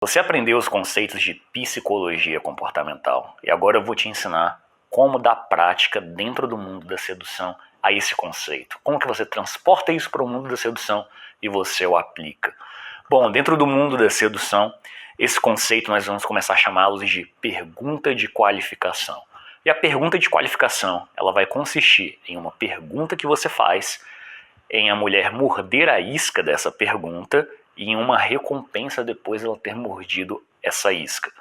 Você aprendeu os conceitos de psicologia comportamental e agora eu vou te ensinar como dar prática dentro do mundo da sedução a esse conceito. Como que você transporta isso para o mundo da sedução e você o aplica. Bom, dentro do mundo da sedução, esse conceito nós vamos começar a chamá-los de pergunta de qualificação. E a pergunta de qualificação, ela vai consistir em uma pergunta que você faz, em a mulher morder a isca dessa pergunta e em uma recompensa depois ela ter mordido essa isca.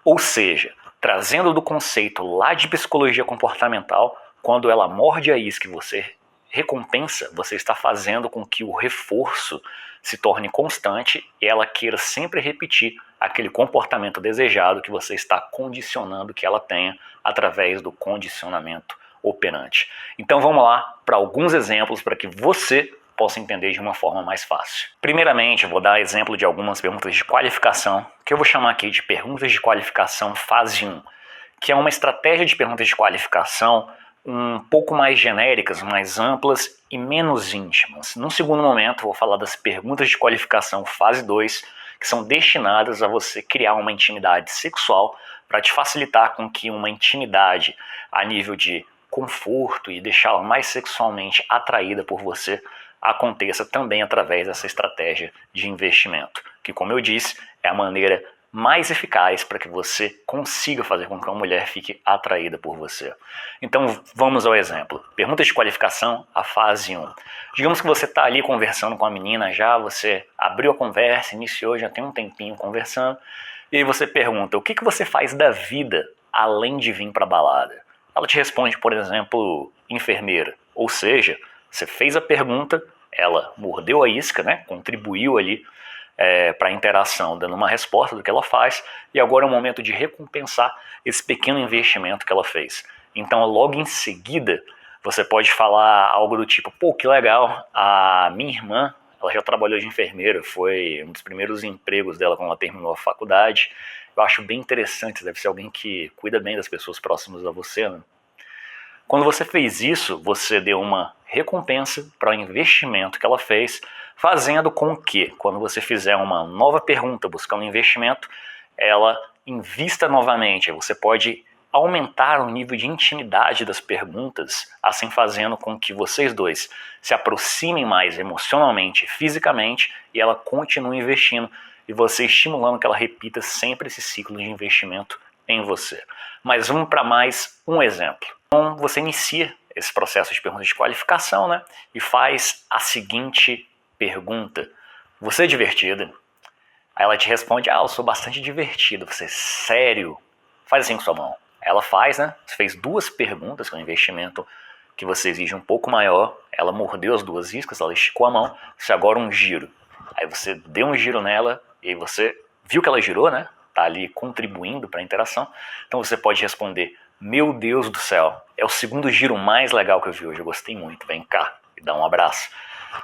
Ou seja, trazendo do conceito lá de psicologia comportamental, quando ela morde a isca e você recompensa, você está fazendo com que o reforço se torne constante e ela queira sempre repetir aquele comportamento desejado que você está condicionando que ela tenha através do condicionamento operante. Então vamos lá para alguns exemplos para que você possa entender de uma forma mais fácil. Primeiramente, eu vou dar exemplo de algumas perguntas de qualificação, que eu vou chamar aqui de perguntas de qualificação fase 1, que é uma estratégia de perguntas de qualificação um pouco mais genéricas, mais amplas e menos íntimas. Num segundo momento, eu vou falar das perguntas de qualificação fase 2, que são destinadas a você criar uma intimidade sexual para te facilitar com que uma intimidade a nível de conforto e deixá-la mais sexualmente atraída por você aconteça também através dessa estratégia de investimento, que, como eu disse, é a maneira mais eficaz para que você consiga fazer com que uma mulher fique atraída por você. Então vamos ao exemplo. Perguntas de qualificação, a fase 1. Digamos que você está ali conversando com a menina já, você abriu a conversa, iniciou, já tem um tempinho conversando, e aí você pergunta, o que você faz da vida além de vir para a balada? Ela te responde, por exemplo, enfermeira. Ou seja, você fez a pergunta, ela mordeu a isca, né? Contribuiu ali para a interação, dando uma resposta do que ela faz, e agora é o momento de recompensar esse pequeno investimento que ela fez. Então, logo em seguida, você pode falar algo do tipo, pô, que legal, a minha irmã, ela já trabalhou de enfermeira, foi um dos primeiros empregos dela quando ela terminou a faculdade. Eu acho bem interessante, deve ser alguém que cuida bem das pessoas próximas a você, né? Quando você fez isso, você deu uma recompensa para o investimento que ela fez, fazendo com que, quando você fizer uma nova pergunta buscando investimento, ela invista novamente. Você pode aumentar o nível de intimidade das perguntas, assim fazendo com que vocês dois se aproximem mais emocionalmente, fisicamente, e ela continue investindo, e você estimulando que ela repita sempre esse ciclo de investimento em você. Mas vamos para mais um exemplo. Então você inicia esse processo de perguntas de qualificação, né? E faz a seguinte pergunta. Você é divertida? Aí ela te responde, eu sou bastante divertido. Você, sério? Faz assim com sua mão. Ela faz, né? Você fez duas perguntas com investimento que você exige um pouco maior. Ela mordeu as duas iscas, ela esticou a mão. Você agora um giro. Aí você deu um giro nela e aí você viu que ela girou, né? Tá ali contribuindo para a interação. Então você pode responder, meu Deus do céu, é o segundo giro mais legal que eu vi hoje, eu gostei muito, vem cá e dá um abraço.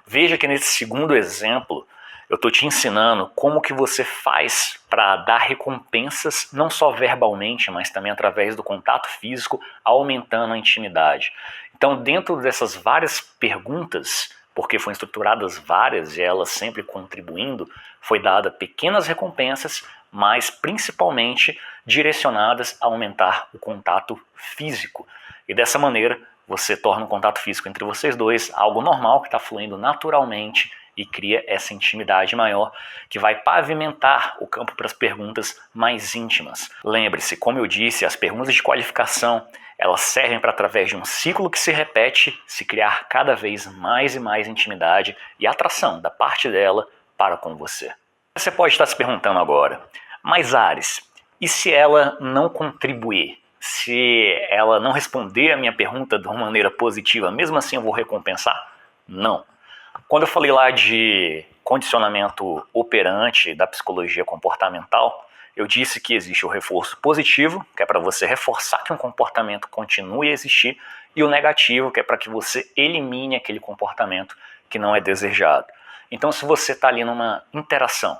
Veja que nesse segundo exemplo, eu estou te ensinando como que você faz para dar recompensas, não só verbalmente, mas também através do contato físico, aumentando a intimidade. Então, dentro dessas várias perguntas, porque foram estruturadas várias e elas sempre contribuindo, foi dada pequenas recompensas, mas principalmente direcionadas a aumentar o contato físico. E dessa maneira, você torna o contato físico entre vocês dois algo normal, que está fluindo naturalmente e cria essa intimidade maior, que vai pavimentar o campo para as perguntas mais íntimas. Lembre-se, como eu disse, as perguntas de qualificação, elas servem para, através de um ciclo que se repete, se criar cada vez mais e mais intimidade e atração da parte dela para com você. Você pode estar se perguntando agora, mas Ares, e se ela não contribuir? Se ela não responder a minha pergunta de uma maneira positiva, mesmo assim eu vou recompensar? Não. Quando eu falei lá de condicionamento operante da psicologia comportamental, eu disse que existe o reforço positivo, que é para você reforçar que um comportamento continue a existir, e o negativo, que é para que você elimine aquele comportamento que não é desejado. Então, se você está ali numa interação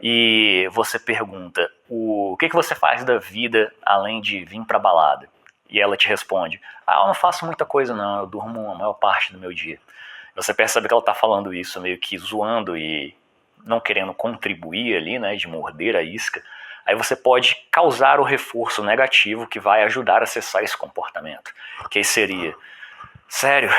e você pergunta o que você faz da vida além de vir para a balada, e ela te responde, eu não faço muita coisa não, eu durmo a maior parte do meu dia. Você percebe que ela está falando isso meio que zoando e não querendo contribuir ali, né, de morder a isca, aí você pode causar o reforço negativo que vai ajudar a cessar esse comportamento. Que aí seria, sério,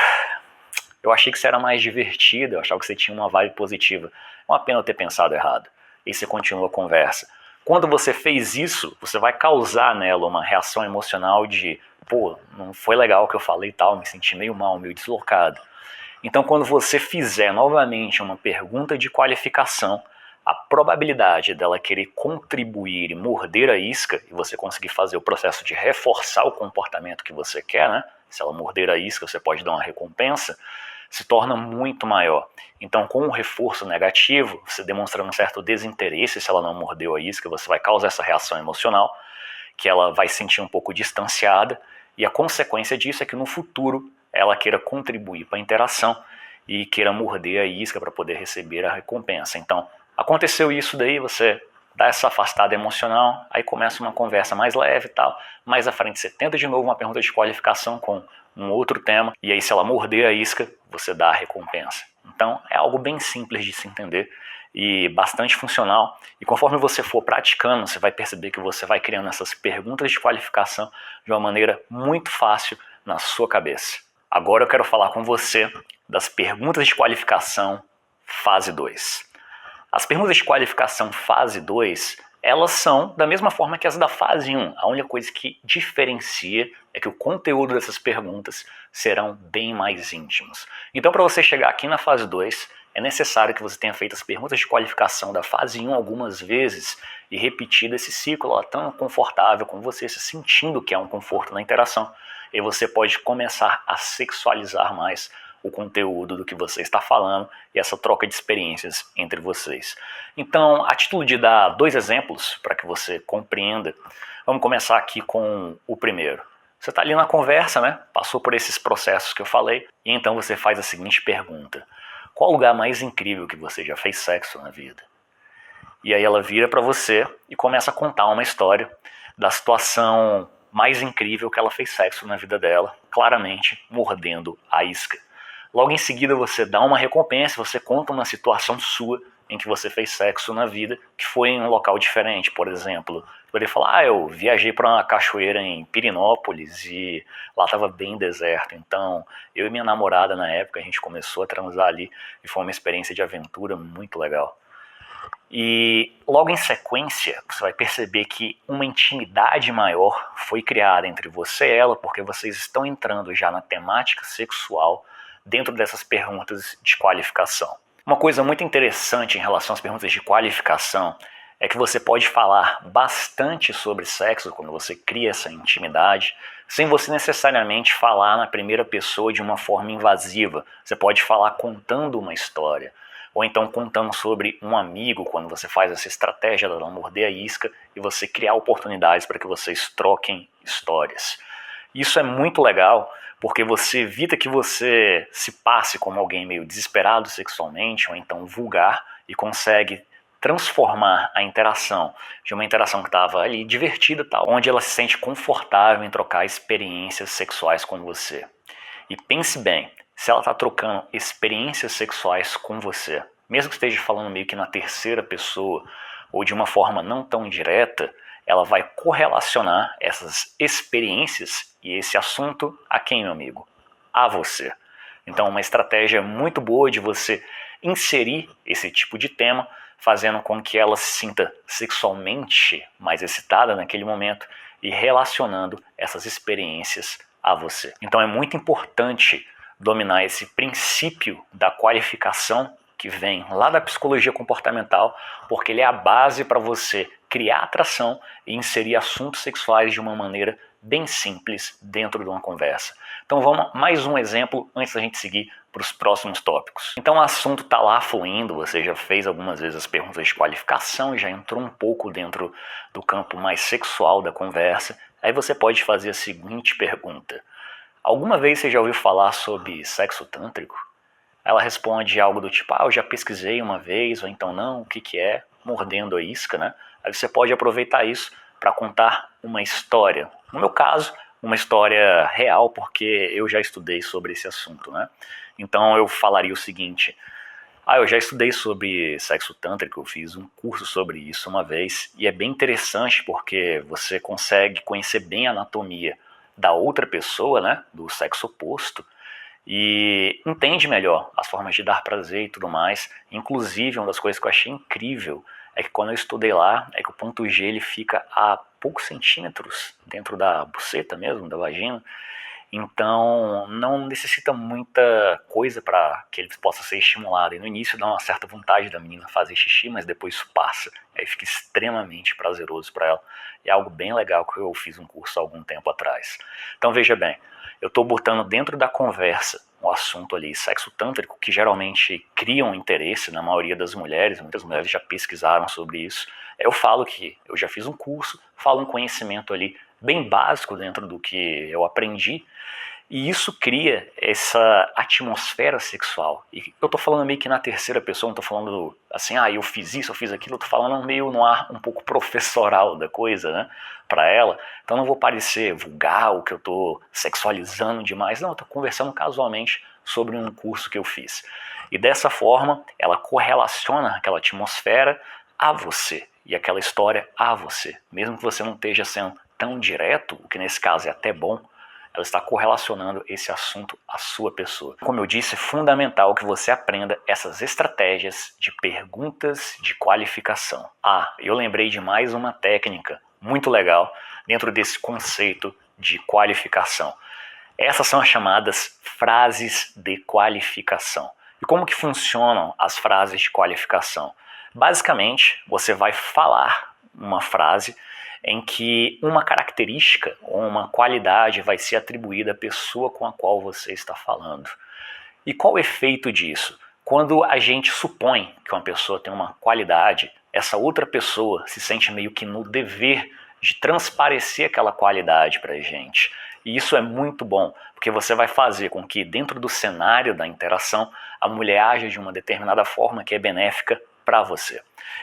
eu achei que você era mais divertido, eu achava que você tinha uma vibe positiva. É uma pena eu ter pensado errado. E você continua a conversa. Quando você fez isso, você vai causar nela uma reação emocional de, pô, não foi legal o que eu falei e tal, me senti meio mal, meio deslocado. Então, quando você fizer novamente uma pergunta de qualificação, a probabilidade dela querer contribuir e morder a isca, e você conseguir fazer o processo de reforçar o comportamento que você quer, né? Se ela morder a isca, você pode dar uma recompensa, se torna muito maior. Então, com o reforço negativo, você demonstrando um certo desinteresse se ela não mordeu a isca, você vai causar essa reação emocional, que ela vai se sentir um pouco distanciada, e a consequência disso é que no futuro ela queira contribuir para a interação e queira morder a isca para poder receber a recompensa. Então, aconteceu isso daí, você dá essa afastada emocional, aí começa uma conversa mais leve e tal, mais à frente você tenta de novo uma pergunta de qualificação com um outro tema, e aí se ela morder a isca, você dá a recompensa. Então, é algo bem simples de se entender e bastante funcional, e conforme você for praticando, você vai perceber que você vai criando essas perguntas de qualificação de uma maneira muito fácil na sua cabeça. Agora eu quero falar com você das perguntas de qualificação fase 2. As perguntas de qualificação fase 2, elas são da mesma forma que as da fase 1. A única coisa que diferencia é que o conteúdo dessas perguntas serão bem mais íntimos. Então, para você chegar aqui na fase 2, é necessário que você tenha feito as perguntas de qualificação da fase 1 algumas vezes e repetido esse ciclo tão confortável com você, se sentindo que é um conforto na interação. E você pode começar a sexualizar mais o conteúdo do que você está falando e essa troca de experiências entre vocês. Então, a título de dar 2 exemplos para que você compreenda, vamos começar aqui com o primeiro. Você está ali na conversa, né? Passou por esses processos que eu falei, e então você faz a seguinte pergunta: qual o lugar mais incrível que você já fez sexo na vida? E aí ela vira para você e começa a contar uma história da situação mais incrível que ela fez sexo na vida dela, claramente mordendo a isca. Logo em seguida você dá uma recompensa, você conta uma situação sua em que você fez sexo na vida, que foi em um local diferente. Por exemplo, poderia falar, eu viajei para uma cachoeira em Pirinópolis e lá estava bem deserto, então eu e minha namorada na época, a gente começou a transar ali e foi uma experiência de aventura muito legal. E logo em sequência, você vai perceber que uma intimidade maior foi criada entre você e ela, porque vocês estão entrando já na temática sexual dentro dessas perguntas de qualificação. Uma coisa muito interessante em relação às perguntas de qualificação é que você pode falar bastante sobre sexo quando você cria essa intimidade, sem você necessariamente falar na primeira pessoa de uma forma invasiva. Você pode falar contando uma história, ou então contando sobre um amigo, quando você faz essa estratégia de não morder a isca e você criar oportunidades para que vocês troquem histórias. Isso é muito legal, porque você evita que você se passe como alguém meio desesperado sexualmente, ou então vulgar, e consegue transformar a interação de uma interação que estava ali divertida, tal, onde ela se sente confortável em trocar experiências sexuais com você. E pense bem, se ela está trocando experiências sexuais com você, mesmo que esteja falando meio que na terceira pessoa, ou de uma forma não tão direta, ela vai correlacionar essas experiências e esse assunto a quem, meu amigo? A você. Então, uma estratégia muito boa de você inserir esse tipo de tema, fazendo com que ela se sinta sexualmente mais excitada naquele momento e relacionando essas experiências a você. Então, é muito importante dominar esse princípio da qualificação que vem lá da psicologia comportamental, porque ele é a base para você criar atração e inserir assuntos sexuais de uma maneira bem simples dentro de uma conversa. Então vamos mais um exemplo antes da gente seguir para os próximos tópicos. Então o assunto está lá fluindo, você já fez algumas vezes as perguntas de qualificação, já entrou um pouco dentro do campo mais sexual da conversa, aí você pode fazer a seguinte pergunta: alguma vez você já ouviu falar sobre sexo tântrico? Ela responde algo do tipo, eu já pesquisei uma vez, ou então não, o que é? Mordendo a isca, né? Aí você pode aproveitar isso para contar uma história. No meu caso, uma história real, porque eu já estudei sobre esse assunto, né? Então eu falaria o seguinte: Eu já estudei sobre sexo tântrico, eu fiz um curso sobre isso uma vez, e é bem interessante porque você consegue conhecer bem a anatomia da outra pessoa, né, do sexo oposto, e entende melhor as formas de dar prazer e tudo mais. Inclusive, uma das coisas que eu achei incrível é que quando eu estudei lá, é que o ponto G ele fica a poucos centímetros dentro da buceta mesmo, da vagina. Então, não necessita muita coisa para que ele possa ser estimulado. E no início dá uma certa vontade da menina fazer xixi, mas depois isso passa. Aí fica extremamente prazeroso para ela. É algo bem legal que eu fiz um curso há algum tempo atrás. Então veja bem, eu estou botando dentro da conversa um assunto ali, sexo tântrico, que geralmente cria um interesse na maioria das mulheres. Muitas mulheres já pesquisaram sobre isso. Eu falo que eu já fiz um curso, falo um conhecimento ali bem básico dentro do que eu aprendi, e isso cria essa atmosfera sexual. E eu tô falando meio que na terceira pessoa, não tô falando assim, eu fiz isso, eu fiz aquilo, eu tô falando meio no ar um pouco professoral da coisa, né, pra ela. Então não vou parecer vulgar ou que eu tô sexualizando demais, não, eu tô conversando casualmente sobre um curso que eu fiz. E dessa forma, ela correlaciona aquela atmosfera a você, e aquela história a você. Mesmo que você não esteja sendo tão direto, o que nesse caso é até bom, ela está correlacionando esse assunto à sua pessoa. Como eu disse, é fundamental que você aprenda essas estratégias de perguntas de qualificação. Eu lembrei de mais uma técnica muito legal dentro desse conceito de qualificação. Essas são as chamadas frases de qualificação. E como que funcionam as frases de qualificação? Basicamente, você vai falar uma frase em que uma característica ou uma qualidade vai ser atribuída à pessoa com a qual você está falando. E qual o efeito disso? Quando a gente supõe que uma pessoa tem uma qualidade, essa outra pessoa se sente meio que no dever de transparecer aquela qualidade para a gente. E isso é muito bom, porque você vai fazer com que dentro do cenário da interação a mulher aja de uma determinada forma que é benéfica para você.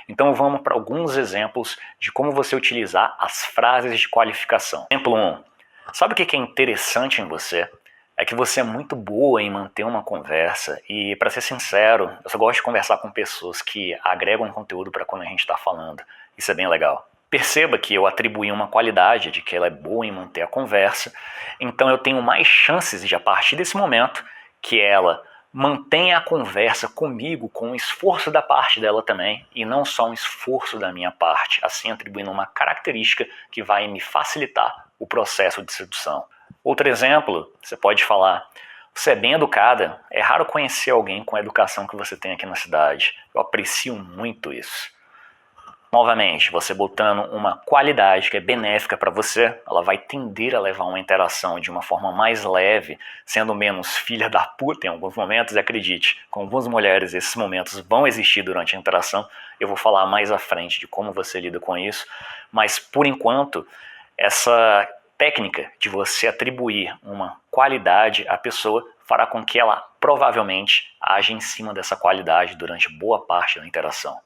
Então vamos para alguns exemplos de como você utilizar as frases de qualificação. Exemplo 1. Sabe o que é interessante em você? É que você é muito boa em manter uma conversa e, para ser sincero, eu só gosto de conversar com pessoas que agregam conteúdo para quando a gente está falando. Isso é bem legal. Perceba que eu atribuí uma qualidade de que ela é boa em manter a conversa, então eu tenho mais chances de, a partir desse momento, que ela mantenha a conversa comigo com um esforço da parte dela também, e não só um esforço da minha parte, assim atribuindo uma característica que vai me facilitar o processo de sedução. Outro exemplo, você pode falar: você é bem educada, é raro conhecer alguém com a educação que você tem aqui na cidade. Eu aprecio muito isso. Novamente, você botando uma qualidade que é benéfica para você, ela vai tender a levar uma interação de uma forma mais leve, sendo menos filha da puta em alguns momentos, e acredite, com algumas mulheres esses momentos vão existir durante a interação. Eu vou falar mais à frente de como você lida com isso, mas por enquanto, essa técnica de você atribuir uma qualidade à pessoa fará com que ela provavelmente age em cima dessa qualidade durante boa parte da interação.